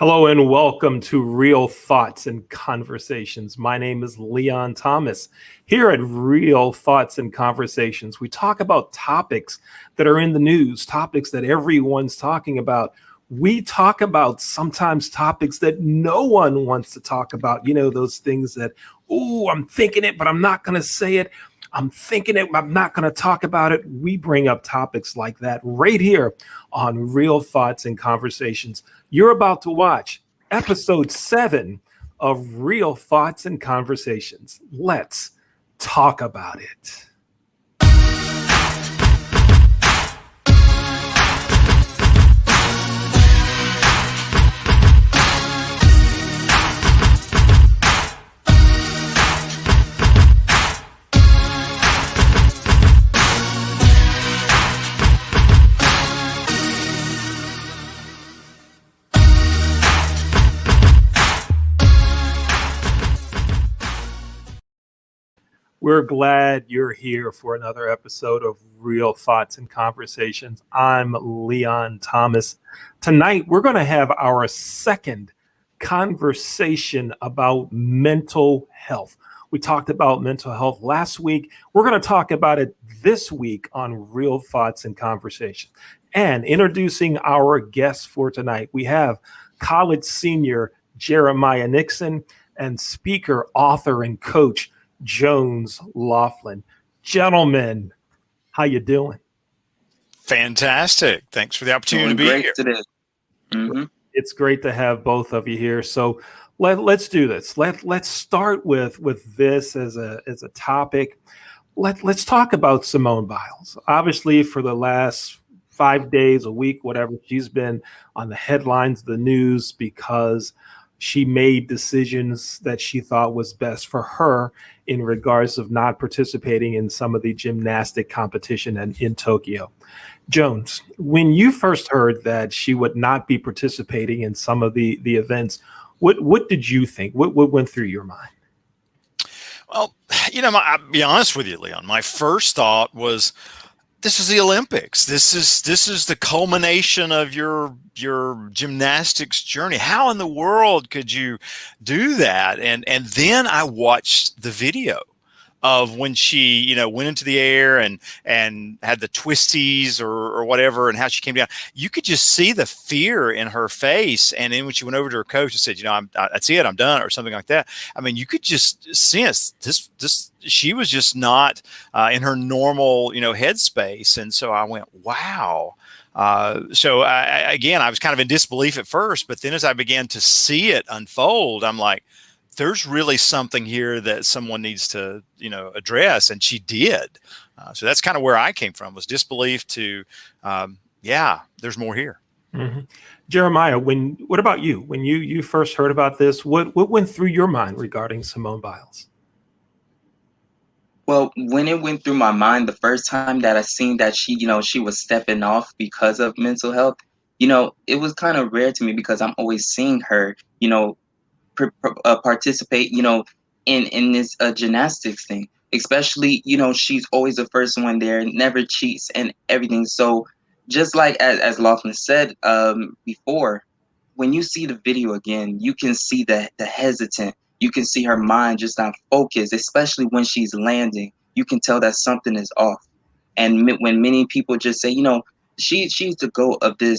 Hello and welcome to Real Thoughts and Conversations. My name is Leon Thomas. Here at Real Thoughts and Conversations, we talk about topics that are in the news, topics that everyone's talking about. We talk about sometimes topics that no one wants to talk about. You know, those things that, oh, I'm thinking it, but I'm not going to say it. I'm thinking it, I'm not going to talk about it. We bring up topics like that right here on Real Thoughts and Conversations. You're about to watch episode 7 of Real Thoughts and Conversations. Let's talk about it. We're glad you're here for another episode of Real Thoughts and Conversations. I'm Leon Thomas. Tonight, we're going to have our second conversation about mental health. We talked about mental health last week. We're going to talk about it this week on Real Thoughts and Conversations. And introducing our guests for tonight, we have college senior Jeremiah Nixon and speaker, author, and coach Jones Laughlin. Gentlemen, how you doing? Fantastic. Thanks for the opportunity to be here today. Mm-hmm. It's great to have both of you here. So let's do this. Let's start with this as a topic. Let's talk about Simone Biles. Obviously, for the last 5 days, a week, whatever, she's been on the headlines of the news because she made decisions that she thought was best for her in regards of not participating in some of the gymnastic competition in Tokyo. Jones, when you first heard that she would not be participating in some of the events, what did you think? What went through your mind? Well, I'll be honest with you, Leon. My first thought was, this is the Olympics. This is the culmination of your gymnastics journey. How in the world could you do that? And then I watched the video of when she, went into the air and had the twisties or whatever, and how she came down. You could just see the fear in her face. And then when she went over to her coach and said, that's it, I'm done, or something like that. I mean, you could just sense this. She was just not in her normal, headspace. And so I went, wow. So I was kind of in disbelief at first, but then as I began to see it unfold, I'm like, there's really something here that someone needs to, address. And she did. So that's kind of where I came from, was disbelief to, there's more here. Mm-hmm. Jeremiah, what about you? When you first heard about this, what went through your mind regarding Simone Biles? Well, when it went through my mind the first time that I seen that she was stepping off because of mental health, it was kind of rare to me because I'm always seeing her, participate, in this gymnastics thing. Especially, she's always the first one there, never cheats and everything. So just like as Laughlin said before, when you see the video again, you can see the hesitant. You can see her mind just not focused, especially when she's landing. You can tell that something is off. And when many people just say, she's the GOAT of the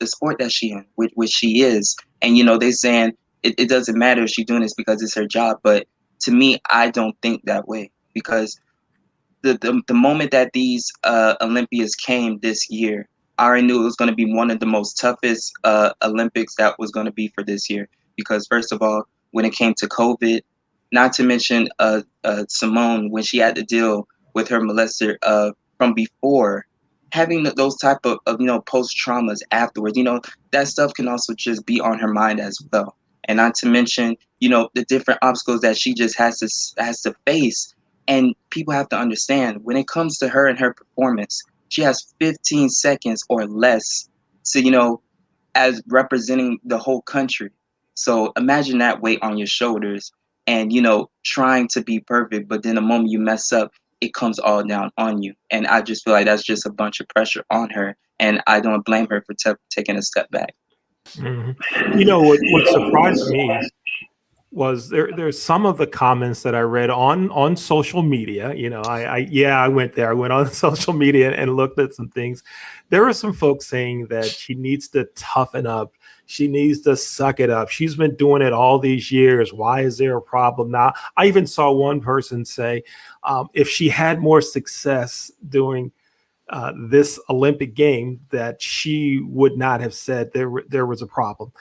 sport that she in, which she is, and they saying it doesn't matter if she's doing this because it's her job. But to me, I don't think that way, because the moment that these Olympians came this year, I already knew it was going to be one of the most toughest Olympics that was going to be for this year. Because first of all, when it came to COVID, not to mention Simone, when she had to deal with her molester from before, having those type of post traumas afterwards, that stuff can also just be on her mind as well. And not to mention, the different obstacles that she just has to face. And people have to understand, when it comes to her and her performance, she has 15 seconds or less to, as representing the whole country. So imagine that weight on your shoulders and, trying to be perfect. But then the moment you mess up, it comes all down on you. And I just feel like that's just a bunch of pressure on her. And I don't blame her for taking a step back. Mhm. You know what surprised me was there's some of the comments that I read on social media. You know, I went there. I went on social media and looked at some things. There were some folks saying that she needs to toughen up. She needs to suck it up. She's been doing it all these years. Why is there a problem now? I even saw one person say, if she had more success doing this Olympic game, that she would not have said there was a problem.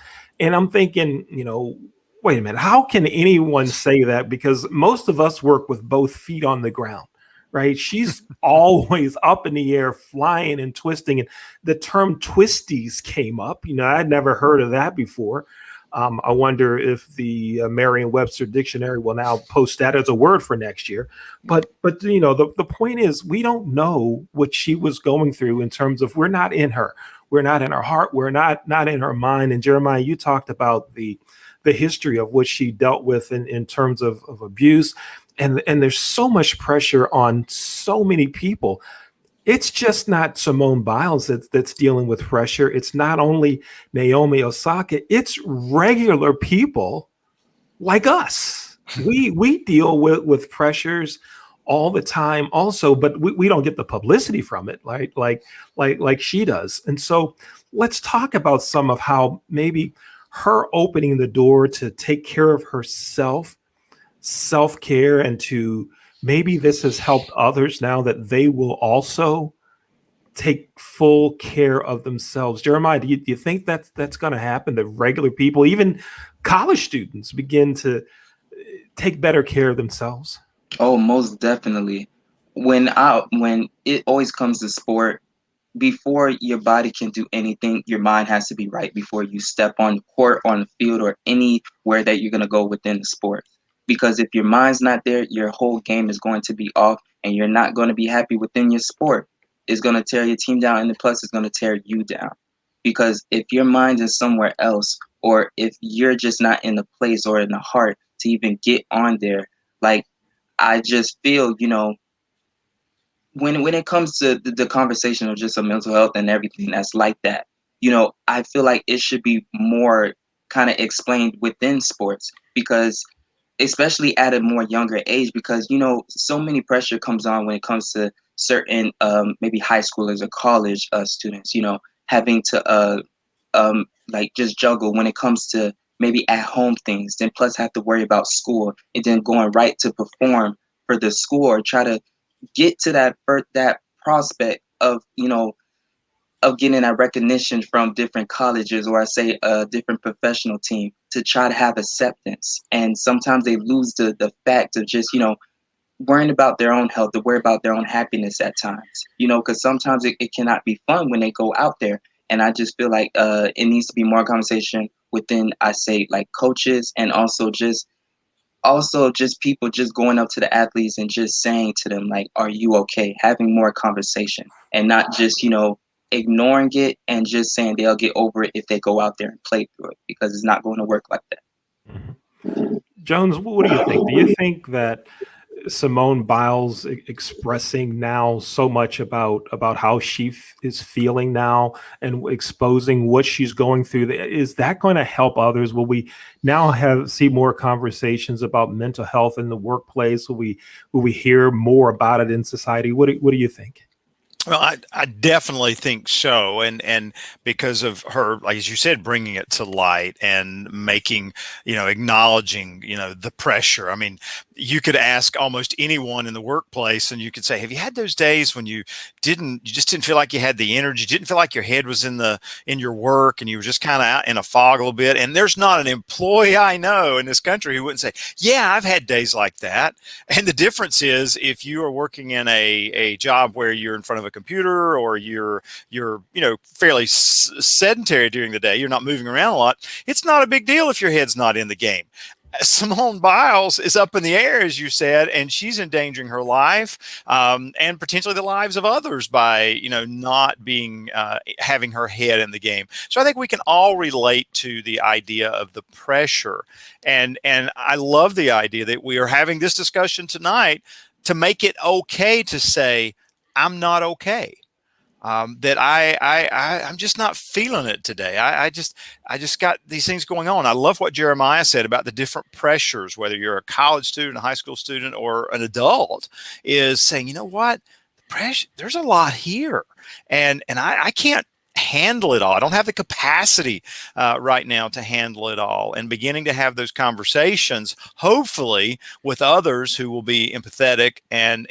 And I'm thinking, you know, wait a minute, how can anyone say that? Because most of us work with both feet on the ground, right? She's always up in the air, flying and twisting. And the term twisties came up. You know, I'd never heard of that before. I wonder if the Merriam-Webster dictionary will now post that as a word for next year. But you know, the point is, we don't know what she was going through in terms of, we're not in her, we're not in her heart, we're not in her mind. And Jeremiah, you talked about the history of what she dealt with in terms of abuse, and there's so much pressure on so many people. It's just not Simone Biles that's dealing with pressure. It's not only Naomi Osaka. It's regular people like us. We deal with pressures all the time also, but we don't get the publicity from it like she does. And so let's talk about some of how maybe her opening the door to take care of herself, self-care, and to maybe this has helped others now that they will also take full care of themselves. Jeremiah, do you think that's going to happen? That regular people, even college students, begin to take better care of themselves? Oh, most definitely. When it always comes to sport, before your body can do anything, your mind has to be right before you step on the court, on the field, or anywhere that you're gonna go within the sport. Because if your mind's not there, your whole game is going to be off, and you're not going to be happy within your sport. It's going to tear your team down, and the plus it's going to tear you down. Because if your mind is somewhere else, or if you're just not in the place or in the heart to even get on there, like I just feel, when it comes to the conversation of just a mental health and everything that's like that, I feel like it should be more kind of explained within sports, because especially at a more younger age, because so many pressure comes on when it comes to certain maybe high schoolers or college students, having to like just juggle when it comes to maybe at home things, then plus have to worry about school, and then going right to perform for the school, or try to get to that prospect of of getting that recognition from different colleges, or I say a different professional team, to try to have acceptance. And sometimes they lose the fact of just worrying about their own health, to worry about their own happiness at times, because sometimes it cannot be fun when they go out there. And I just feel like it needs to be more conversation within, I say, like coaches, and also just people just going up to the athletes and just saying to them, like, are you okay, having more conversation, and not just ignoring it and just saying they'll get over it if they go out there and play through it, because it's not going to work like that. Mhm. Jones, what do you think? Do you think that Simone Biles expressing now so much about how she is feeling now and exposing what she's going through, is that going to help others? Will we now see more conversations about mental health in the workplace? Will we hear more about it in society? What do you think? Well, I definitely think so, and because of her, like as you said, bringing it to light and making, acknowledging, the pressure. I mean, you could ask almost anyone in the workplace, and you could say, "Have you had those days when you just didn't feel like you had the energy, didn't feel like your head was in your work, and you were just kind of out in a fog a little bit?" And there's not an employee I know in this country who wouldn't say, "Yeah, I've had days like that." And the difference is, if you are working in a job where you're in front of a computer, or you're fairly sedentary during the day, you're not moving around a lot, it's not a big deal if your head's not in the game. Simone Biles is up in the air, as you said, and she's endangering her life, and potentially the lives of others by not being having her head in the game. So I think we can all relate to the idea of the pressure, and I love the idea that we are having this discussion tonight to make it okay to say, I'm not okay. that I'm just not feeling it today. I just got these things going on. I love what Jeremiah said about the different pressures, whether you're a college student, a high school student, or an adult, is saying, you know what, pressure, there's a lot here, and I can't handle it all. I don't have the capacity right now to handle it all, and beginning to have those conversations, hopefully with others who will be empathetic and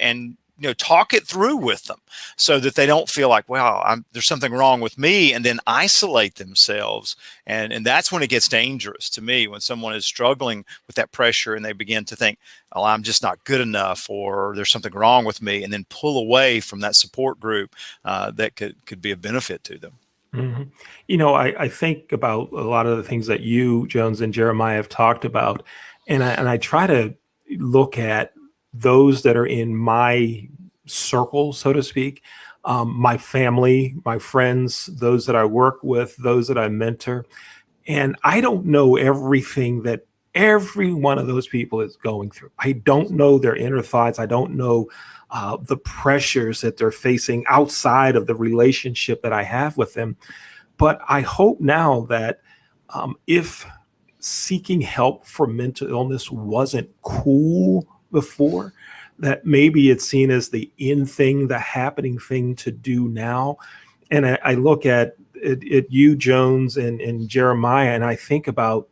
talk it through with them, so that they don't feel like, well, there's something wrong with me, and then isolate themselves. And that's when it gets dangerous to me, when someone is struggling with that pressure and they begin to think, oh, I'm just not good enough, or there's something wrong with me, and then pull away from that support group that could be a benefit to them. hmm I think about a lot of the things that you, Jones, and Jeremiah have talked about, and I try to look at those that are in my circle, so to speak, my family, my friends, those that I work with, those that I mentor. And I don't know everything that every one of those people is going through. I don't know their inner thoughts. I don't know the pressures that they're facing outside of the relationship that I have with them. But I hope now that if seeking help for mental illness wasn't cool before, that maybe it's seen as the in thing, the happening thing to do now. And I look at you, Jones, and Jeremiah, and I think about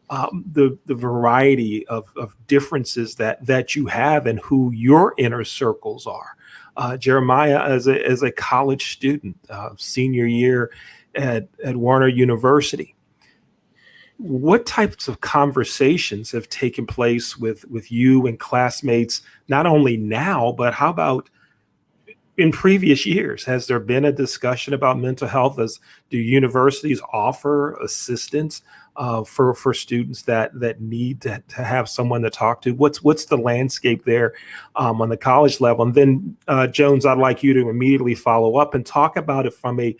the variety of differences that you have and who your inner circles are. Jeremiah, as a college student, senior year at Warner University, what types of conversations have taken place with you and classmates, not only now, but how about in previous years? Has there been a discussion about mental health? Do universities offer assistance for students that need to have someone to talk to? What's the landscape there on the college level? And then Jones, I'd like you to immediately follow up and talk about it from a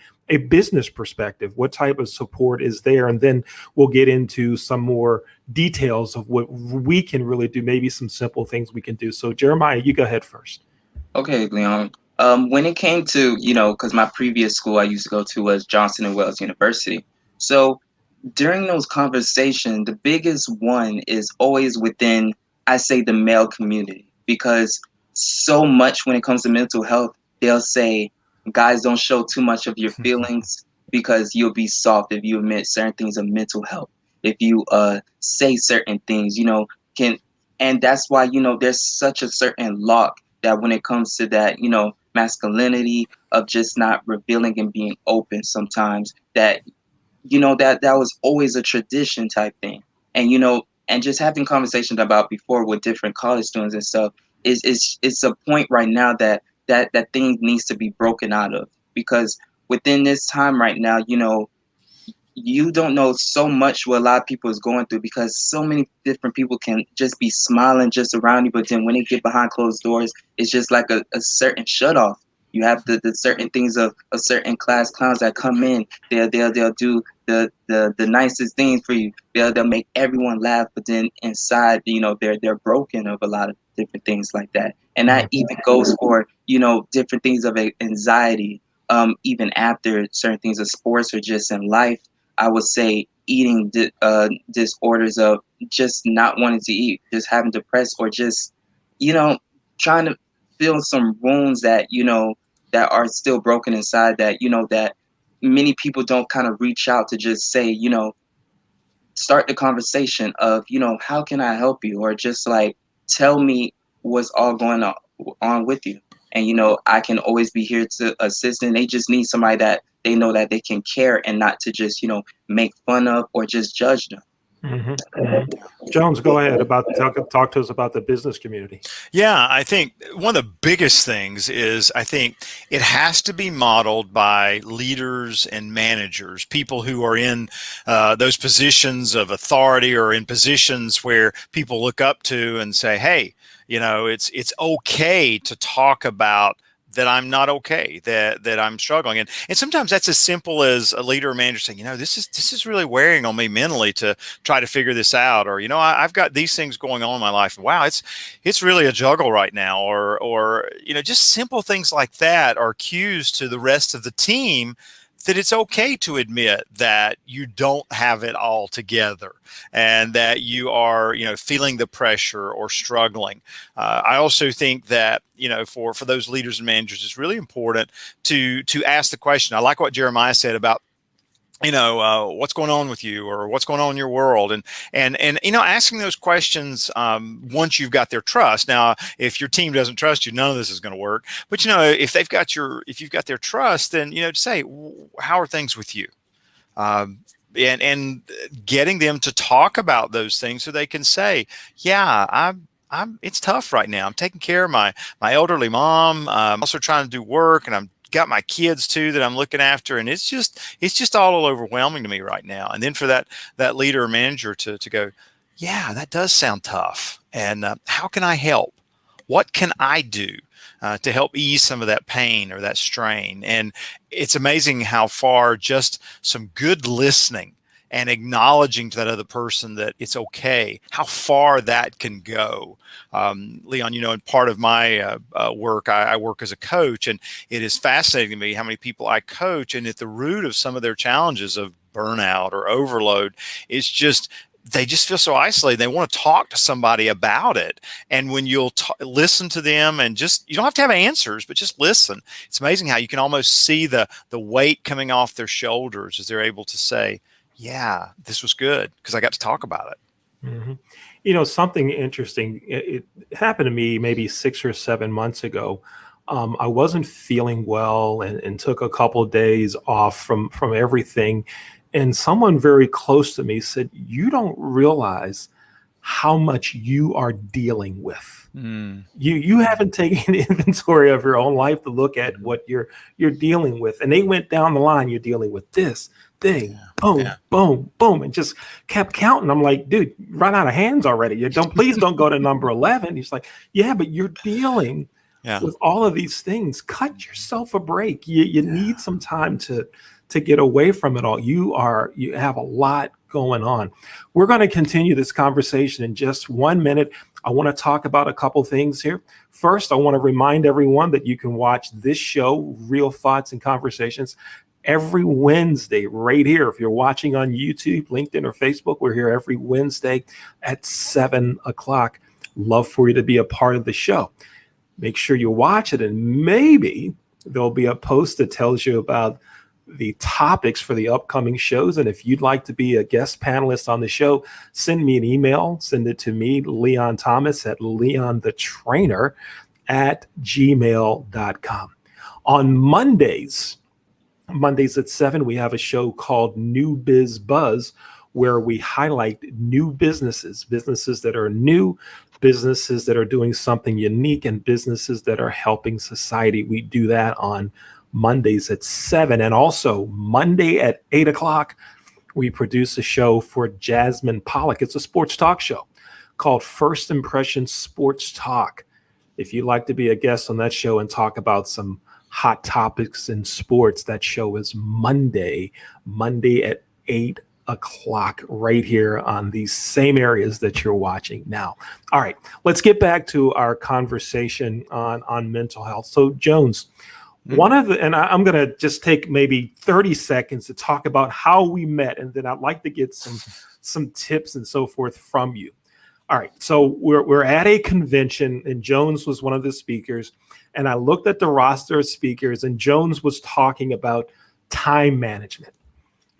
business perspective. What type of support is there? And then we'll get into some more details of what we can really do, maybe some simple things we can do. So Jeremiah, you go ahead first. Okay, Leon. When it came to, because my previous school I used to go to was Johnson and Wales University. So during those conversations, the biggest one is always within, I say, the male community, because so much when it comes to mental health, they'll say, guys, don't show too much of your feelings because you'll be soft if you admit certain things of mental health. If you say certain things, and that's why, there's such a certain lock that when it comes to that, masculinity of just not revealing and being open sometimes, that that was always a tradition type thing. And and just having conversations about before with different college students and stuff is a point right now that thing needs to be broken out of, because within this time right now, you don't know so much what a lot of people is going through, because so many different people can just be smiling just around you, but then when they get behind closed doors, it's just like a certain shut off. You have the certain things of certain class clowns that come in. They'll do the nicest things for you. They'll make everyone laugh, but then inside, they're broken of a lot of different things like that. And that even goes for different things of anxiety. Even after certain things of sports or just in life, I would say eating disorders of just not wanting to eat, just having depressed, or just, trying to fill some wounds that, that are still broken inside, that, that many people don't kind of reach out to just say, start the conversation of, how can I help you? Or just like, tell me what's all going on with you. And, I can always be here to assist. And they just need somebody that they know that they can care, and not to just, make fun of or just judge them. Jones, go ahead talk to us about the business community. Yeah, I think one of the biggest things is, I think it has to be modeled by leaders and managers, people who are in those positions of authority, or in positions where people look up to and say, hey, it's okay to talk about that I'm not okay, that I'm struggling. And sometimes that's as simple as a leader or manager saying, this is really wearing on me mentally to try to figure this out. Or, I've got these things going on in my life. Wow, it's really a juggle right now. Or just simple things like that are cues to the rest of the team that it's okay to admit that you don't have it all together and that you are, feeling the pressure or struggling. I also think that, for those leaders and managers, it's really important to ask the question. I like what Jeremiah said about, what's going on with you or what's going on in your world, and asking those questions once you've got their trust. Now, if your team doesn't trust you, none of this is going to work. But if you've got their trust, then say, how are things with you? And getting them to talk about those things so they can say, yeah, it's tough right now. I'm taking care of my elderly mom. I'm also trying to do work, and I'm got my kids too that I'm looking after, and it's just all overwhelming to me right now. And then for that leader or manager to go, yeah, that does sound tough, and how can I help? What can I do to help ease some of that pain or that strain? And it's amazing how far just some good listening and acknowledging to that other person that it's okay, how far that can go. Leon, in part of my work, I work as a coach, and it is fascinating to me how many people I coach, and at the root of some of their challenges of burnout or overload is just, they just feel so isolated. They want to talk to somebody about it. And when you'll listen to them and you don't have to have answers, but just listen. It's amazing how you can almost see the weight coming off their shoulders as they're able to say, yeah, this was good because I got to talk about it. Mm-hmm. Something interesting, it happened to me maybe 6 or 7 months ago. I wasn't feeling well and took a couple of days off from everything. And someone very close to me said, you don't realize how much you are dealing with. You haven't taken inventory of your own life to look at what you're dealing with. And they went down the line. You're dealing with this thing, boom, boom, boom, and just kept counting. I'm like, dude, run out of hands already. Please don't go to number 11. He's like, yeah, but you're dealing with all of these things. Cut yourself a break. You need some time to get away from it all. You have a lot going on. We're going to continue this conversation in just 1 minute. I want to talk about a couple things here. First, I want to remind everyone that you can watch this show, Real Thoughts and Conversations, every Wednesday right here. If you're watching on YouTube, LinkedIn, or Facebook, we're here every Wednesday at 7 o'clock. Love for you to be a part of the show. Make sure you watch it, and maybe there'll be a post that tells you about the topics for the upcoming shows. And if you'd like to be a guest panelist on the show, send me an email. Send it to me, Leon Thomas, at leonthettrainer@gmail.com. On Mondays at 7, we have a show called New Biz Buzz, where we highlight new businesses that are new, businesses that are doing something unique, and businesses that are helping society. We do that on Mondays at 7. And also Monday at 8 o'clock, we produce a show for Jasmine Pollock. It's a sports talk show called First Impression Sports Talk. If you'd like to be a guest on that show and talk about some hot topics in sports, that show is Monday at 8 o'clock right here on these same areas that you're watching now. All right, let's get back to our conversation on mental health. So Jones, I'm going to just take maybe 30 seconds to talk about how we met, and then I'd like to get some tips and so forth from you. All right, so we're at a convention, and Jones was one of the speakers, and I looked at the roster of speakers, and Jones was talking about time management.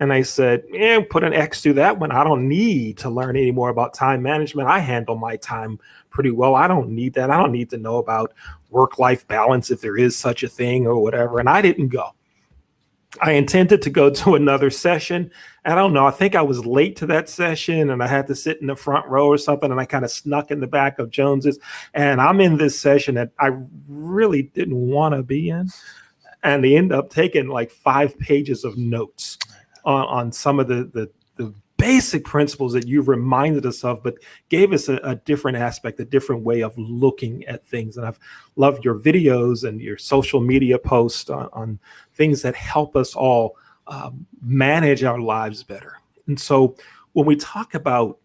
And I said, put an X to that one. I don't need to learn any more about time management. I handle my time pretty well. I don't need that. I don't need to know about work-life balance, if there is such a thing or whatever. And I didn't go. I intended to go to another session. I don't know. I think I was late to that session, and I had to sit in the front row or something. And I kind of snuck in the back of Jones's. And I'm in this session that I really didn't want to be in. And they end up taking like 5 pages of notes on some of the basic principles that you reminded us of, but gave us a different aspect, a different way of looking at things. And I've loved your videos and your social media posts on things that help us all manage our lives better. And so when we talk about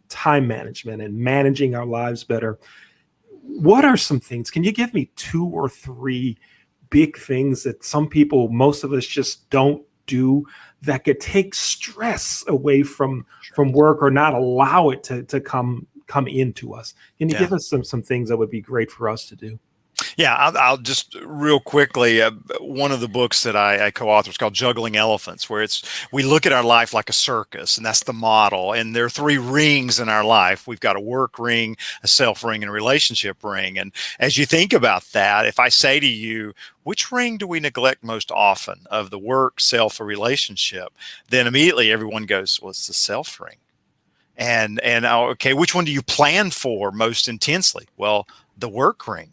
time management and managing our lives better, what are some things? Can you give me 2 or 3 big things that some people, most of us, just don't do that could take stress away from work or not allow it to come into us? Can you give us some things that would be great for us to do? Yeah, I'll just real quickly. One of the books that I co-author is called Juggling Elephants, where we look at our life like a circus, and that's the model. And there are 3 rings in our life. We've got a work ring, a self ring, and a relationship ring. And as you think about that, if I say to you, which ring do we neglect most often of the work, self, or relationship? Then immediately everyone goes, well, it's the self ring. And okay, which one do you plan for most intensely? Well, the work ring.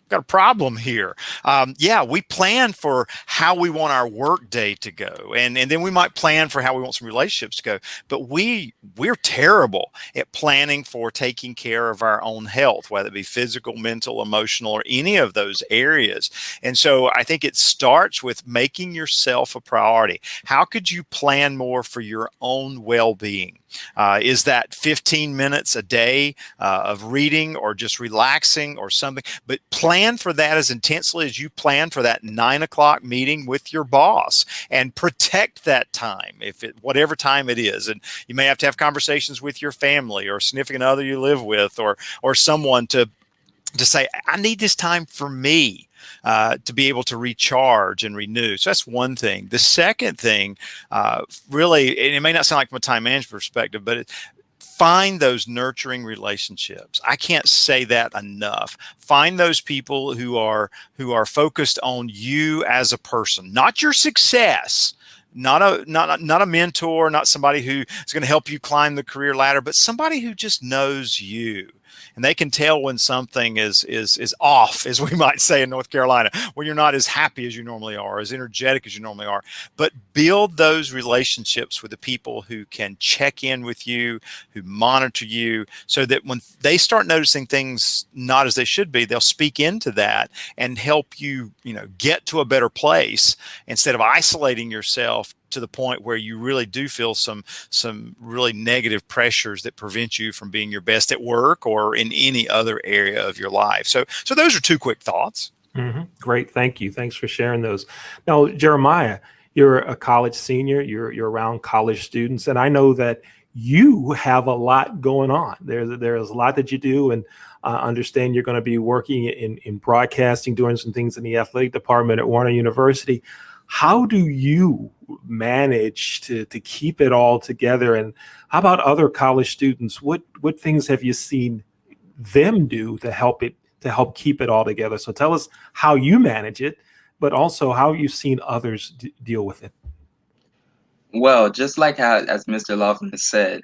Got a problem here. Yeah, we plan for how we want our work day to go, and then we might plan for how we want some relationships to go. But we're terrible at planning for taking care of our own health, whether it be physical, mental, emotional, or any of those areas. And so I think it starts with making yourself a priority. How could you plan more for your own well-being? Is that 15 minutes a day of reading or just relaxing or something? But plan for that as intensely as you plan for that 9 o'clock meeting with your boss, and protect that time, whatever time it is. And you may have to have conversations with your family or significant other you live with, or someone to say, I need this time for me. To be able to recharge and renew. So that's one thing. The second thing, really, and it may not sound like from a time management perspective, but find those nurturing relationships. I can't say that enough. Find those people who are focused on you as a person, not your success. Not a mentor, not somebody who is going to help you climb the career ladder, but somebody who just knows you. And they can tell when something is off, as we might say in North Carolina, when you're not as happy as you normally are, as energetic as you normally are. But build those relationships with the people who can check in with you, who monitor you, so that when they start noticing things not as they should be, they'll speak into that and help you, get to a better place, instead of isolating yourself to the point where you really do feel some really negative pressures that prevent you from being your best at work or in any other area of your life. So those are 2 quick thoughts. Mm-hmm. Great. Thank you. Thanks for sharing those. Now, Jeremiah, you're a college senior, you're around college students, and I know that you have a lot going on. There's a lot that you do, and understand you're going to be working in broadcasting, doing some things in the athletic department at Warner University. How do you manage to keep it all together? And how about other college students? What things have you seen them do to help keep it all together? So tell us how you manage it, but also how you've seen others deal with it. Well, just like how, as Mr. Laughlin said,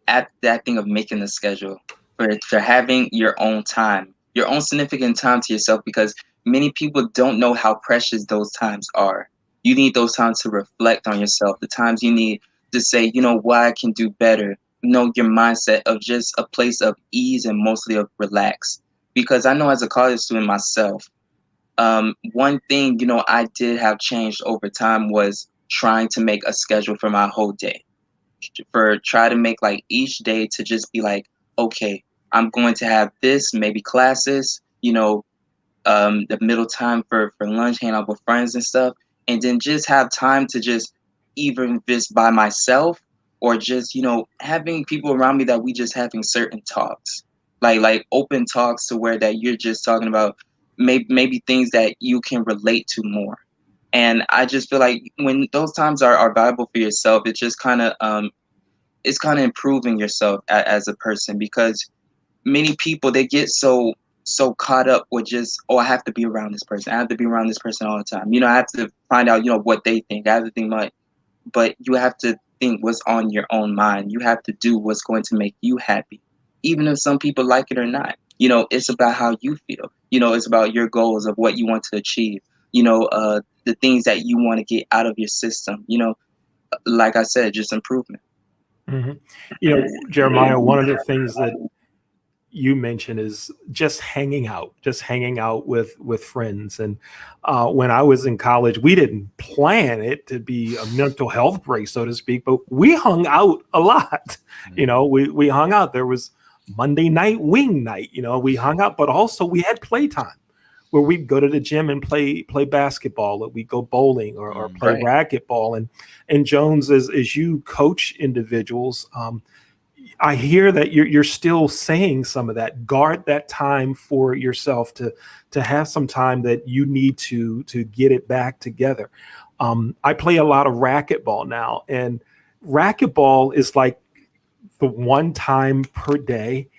at that thing of making a schedule, for having your own time, your own significant time to yourself, because many people don't know how precious those times are. You need those times to reflect on yourself, the times you need to say, what I can do better. Your mindset of just a place of ease and mostly of relax. Because I know as a college student myself, one thing, I did have changed over time was trying to make a schedule for my whole day. Try to make like each day to just be like, okay, I'm going to have this, maybe classes, the middle time for lunch, hang out with friends and stuff, and then just have time to just even just by myself, or just having people around me that we just having certain talks, like open talks, to where that you're just talking about maybe things that you can relate to more. And I just feel like when those times are valuable for yourself, it's just kind of improving yourself as a person, because many people, they get so caught up with just, I have to be around this person. I have to be around this person all the time. I have to find out, what they think. I have to think about, but you have to think what's on your own mind. You have to do what's going to make you happy, even if some people like it or not. It's about how you feel. It's about your goals of what you want to achieve. The things that you want to get out of your system. like I said, just improvement. hmm Jeremiah, one of the things that you mentioned is just hanging out with friends. And when I was in college, we didn't plan it to be a mental health break, so to speak, but we hung out a lot. We hung out. There was Monday night wing night. We hung out, but also we had playtime where we'd go to the gym and play basketball, or we'd go bowling, or play Right. racquetball. And Jones, as you coach individuals, I hear that you're still saying some of that. Guard that time for yourself to have some time that you need to get it back together. I play a lot of racquetball now, and racquetball is like the one time per day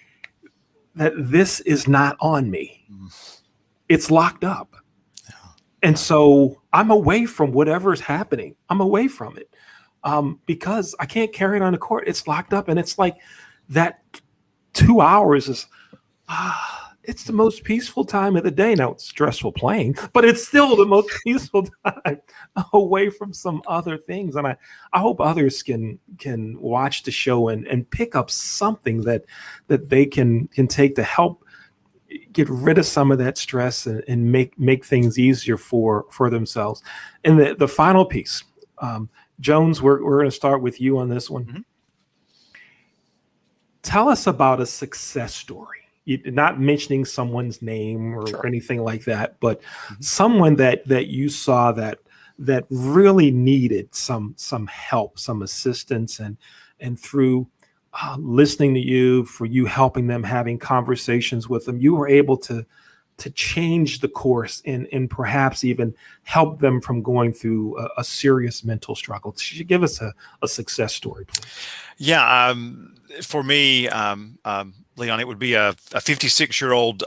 that this is not on me. It's locked up. And so I'm away from whatever's happening. I'm away from it because I can't carry it on the court. It's locked up. And it's like that 2 hours is, it's the most peaceful time of the day. Now it's stressful playing, but it's still the most peaceful time away from some other things. And I hope others can watch the show and pick up something that they can take to help get rid of some of that stress and make things easier for themselves. And the final piece, Jones, we're going to start with you on this one. Mhm. Tell us about a success story. You're not mentioning someone's name or Sure. anything like that, but someone that you saw that really needed some help, some assistance, and through listening to you, for you helping them, having conversations with them, you were able to change the course and perhaps even help them from going through a serious mental struggle. Could you give us a success story, please? Yeah, for me, Leon, it would be a 56-year-old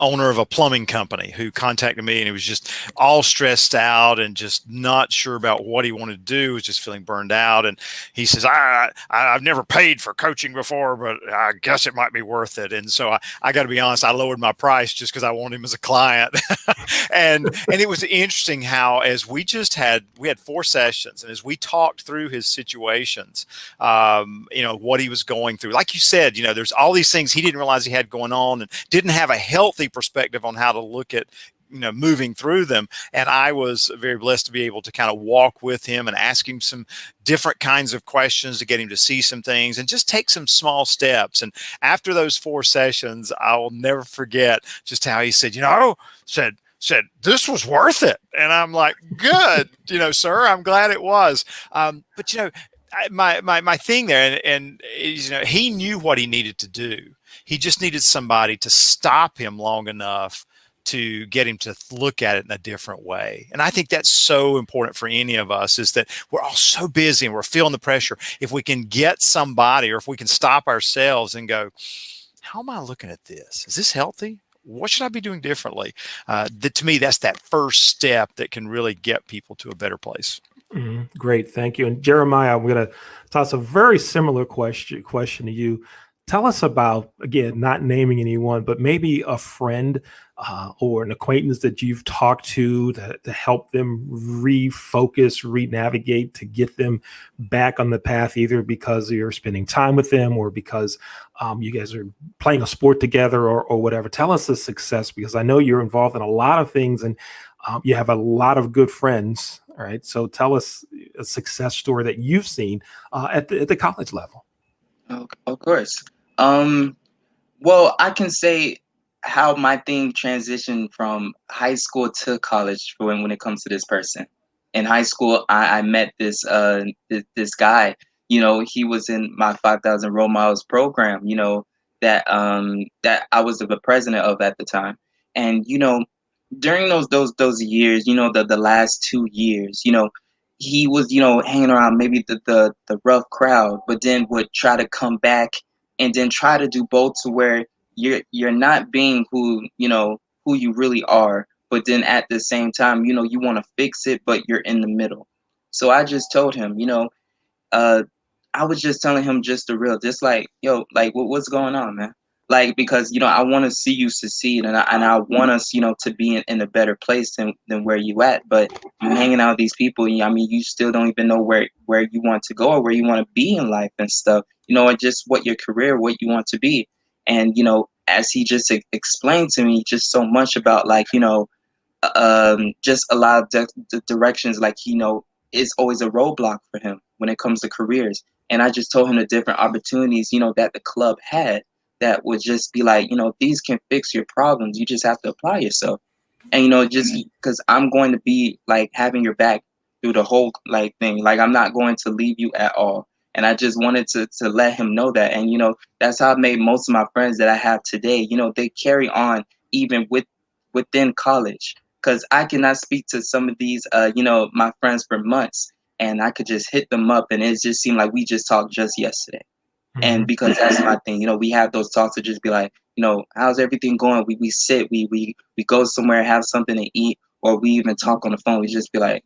owner of a plumbing company who contacted me, and he was just all stressed out and just not sure about what he wanted to do, was just feeling burned out. And he says, I've never paid for coaching before, but I guess it might be worth it. And so I got to be honest, I lowered my price just because I want him as a client. and it was interesting how, as we had 4 sessions, and as we talked through his situations, what he was going through, like you said, there's all these things he didn't realize he had going on and didn't have a healthy perspective on how to look at moving through them. And I was very blessed to be able to kind of walk with him and ask him some different kinds of questions to get him to see some things and just take some small steps. And after those 4 sessions, I will never forget just how he said, said this was worth it. And I'm like, good, sir, I'm glad it was. But my thing there, and he knew what he needed to do. He just needed somebody to stop him long enough to get him to look at it in a different way. And I think that's so important for any of us, is that we're all so busy and we're feeling the pressure. If we can get somebody, or if we can stop ourselves and go, how am I looking at this? Is this healthy? What should I be doing differently? To me, that's that first step that can really get people to a better place. Great. Thank you. And Jeremiah, I'm going to toss a very similar question to you. Tell us about, again, not naming anyone, but maybe a friend or an acquaintance that you've talked to help them refocus, re-navigate, to get them back on the path, either because you're spending time with them or because you guys are playing a sport together or whatever. Tell us a success, because I know you're involved in a lot of things and you have a lot of good friends. All right. So tell us a success story that you've seen at the college level. Of course. Well, I can say how my thing transitioned from high school to college when it comes to this person. In high school, I met this guy. He was in my 5,000 Role Models program. That I was the president of at the time, and during those years, the last 2 years, he was hanging around maybe the rough crowd, but then would try to come back and then try to do both, to where you're not being who you really are, but then at the same time, you want to fix it, but you're in the middle. So I just told him, I was just telling him just the real, just like, yo, like what's going on, man? like, because I want to see you succeed, and I want us to be in a better place than where you at. But you hanging out with these people, I mean, you still don't even know where you want to go or where you want to be in life and stuff, and just what your career, what you want to be. And as he just explained to me just so much about, like, just a lot of the directions, like, is always a roadblock for him when it comes to careers. And I just told him the different opportunities that the club had, that would just be like, these can fix your problems. You just have to apply yourself. And just because I'm going to be like having your back through the whole like thing. Like, I'm not going to leave you at all. And I just wanted to let him know that. And that's how I've made most of my friends that I have today. They carry on even within college. Because I cannot speak to some of these my friends for months, and I could just hit them up, and it just seemed like we just talked just yesterday. And because that's my thing, we have those talks to just be like, how's everything going? We sit, we go somewhere, have something to eat, or we even talk on the phone. We just be like,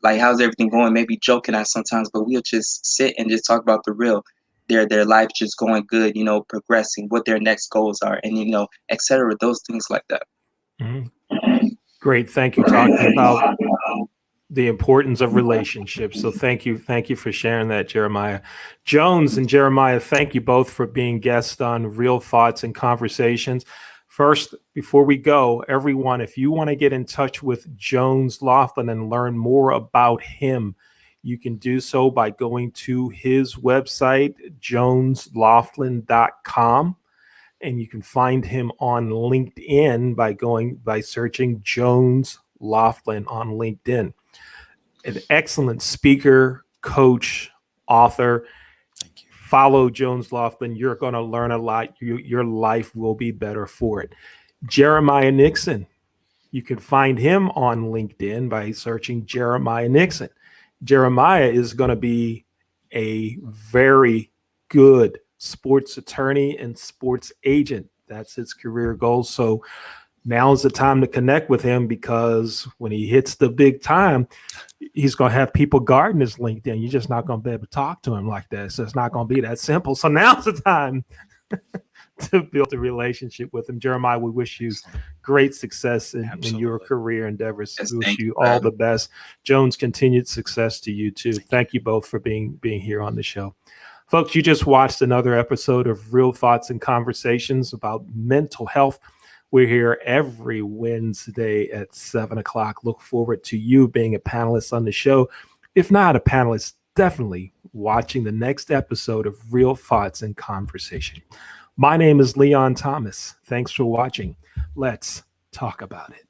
like, how's everything going? Maybe joking at sometimes, but we'll just sit and just talk about the real, their life just going good, progressing, what their next goals are, and et cetera, those things like that. Great, thank you. Talking about the importance of relationships. So thank you for sharing that, Jeremiah. Jones and Jeremiah, thank you both for being guests on Real Thoughts and Conversations. First, before we go, everyone, if you want to get in touch with Jones Laughlin and learn more about him, you can do so by going to his website, joneslaughlin.com. And you can find him on LinkedIn by searching Jones Laughlin on LinkedIn. An excellent speaker, coach, author. Thank you. Follow Jones Laughlin. You're going to learn a lot. Your life will be better for it. Jeremiah Nixon. You can find him on LinkedIn by searching Jeremiah Nixon. Jeremiah is going to be a very good sports attorney and sports agent. That's his career goal. So now's the time to connect with him, because when he hits the big time, he's going to have people guarding his LinkedIn. You're just not going to be able to talk to him like that. So it's not going to be that simple. So now's the time to build a relationship with him. Jeremiah, we wish you great success in your career endeavors. Yes, We wish you all the best. Jones, continued success to you too. Thank you both for being here on the show. Folks, you just watched another episode of Real Thoughts and Conversations about mental health. We're here every Wednesday at 7 o'clock. Look forward to you being a panelist on the show. If not a panelist, definitely watching the next episode of Real Thoughts and Conversation. My name is Leon Thomas. Thanks for watching. Let's talk about it.